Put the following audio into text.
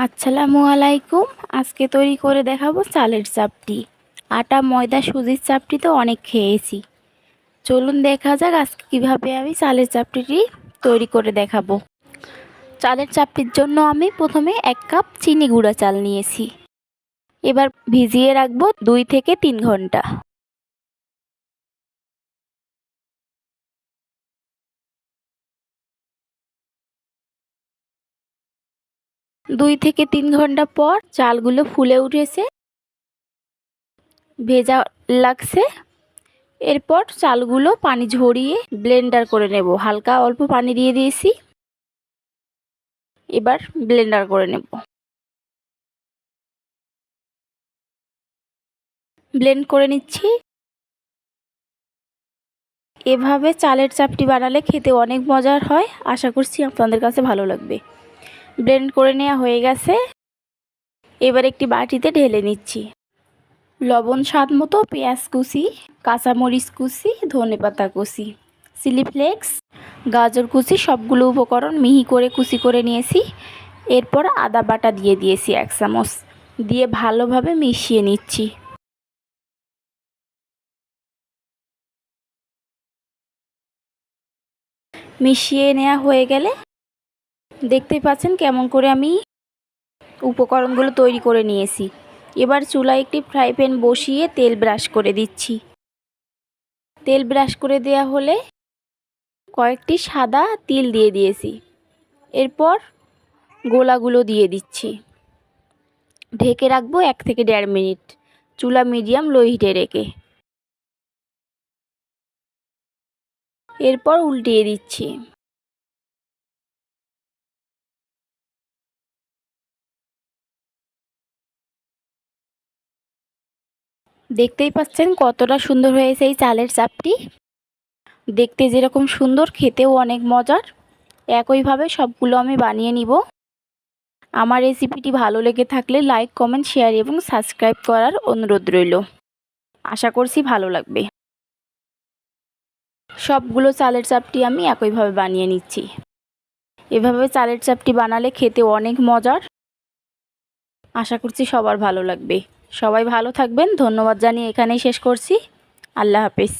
আসসালামু আলাইকুম। আজকে তৈরি করে দেখাবো চালের চাপটি। আটা, ময়দা, সুজির চাপটি তো অনেক খেয়েছি। চলুন দেখা যাক আজকে কিভাবে আমি চালের চাপটিটি তৈরি করে দেখাবো। চালের চাপটির জন্য আমি প্রথমে 1 কাপ চিনি গুঁড়া চাল নিয়েছি। এবার ভিজিয়ে রাখবো 2 থেকে 3 ঘন্টা। দুই থেকে 3 ঘন্টা পর চালগুলো ফুলে উঠেছে, ভেজা লাগছে। এরপর চালগুলো পানি ঝরিয়ে ব্লেন্ডার করে নেব। হালকা অল্প পানি দিয়ে দিয়েছি, এবার ব্লেন্ডার করে নেব। ব্লেন্ড করে নিচ্ছি। এভাবে চালের চাপটি বানালে খেতে অনেক মজার হয়। আশা করছি আপনাদের কাছে ভালো লাগবে। ব্লেন্ড করে নেওয়া হয়ে গেছে। এবার একটি বাটিতে ঢেলে নিচ্ছি। লবণ স্বাদ মতো, পেঁয়াজ কুচি, কাঁচামরিচ কুচি, ধনেপাতা কুচি, চিলি ফ্লেক্স, গাজর কুচি, সবগুলো উপকরণ মিহি করে কুচি করে নিয়েছি। এরপর আদা বাটা দিয়ে দিয়েছি 1 চামচ, দিয়ে ভালোভাবে মিশিয়ে নিচ্ছি। মিশিয়ে নেওয়া হয়ে গেলে দেখতেই পাচ্ছেন কেমন করে আমি উপকরণগুলো তৈরি করে নিয়েছি। এবার চুলায় একটি ফ্রাই প্যান বসিয়ে তেল ব্রাশ করে দিচ্ছি। তেল ব্রাশ করে দেওয়া হলে কয়েকটি সাদা তিল দিয়ে দিয়েছি। এরপর গোলাগুলো দিয়ে দিচ্ছি। ঢেকে রাখবো 1 থেকে 1.5 মিনিট, চুলা মিডিয়াম লো হিটে রেখে। এরপর উল্টিয়ে দিচ্ছি। দেখতেই পাচ্ছেন কতটা সুন্দর হয়েছে এই চালের চাপটি। দেখতে যেরকম সুন্দর, খেতেও অনেক মজার। একইভাবে সবগুলো আমি বানিয়ে নিব। আমার রেসিপিটি ভালো লেগে থাকলে লাইক, কমেন্ট, শেয়ার এবং সাবস্ক্রাইব করার অনুরোধ রইল। আশা করছি ভালো লাগবে। সবগুলো চালের চাপটি আমি একইভাবে বানিয়ে নিচ্ছি। এভাবে চালের চাপটি বানালে খেতে অনেক মজার। আশা করছি সবার ভালো লাগবে। সবাই ভালো থাকবেন। ধন্যবাদ জানিয়ে এখানেই শেষ করছি। আল্লাহ হাফেজ।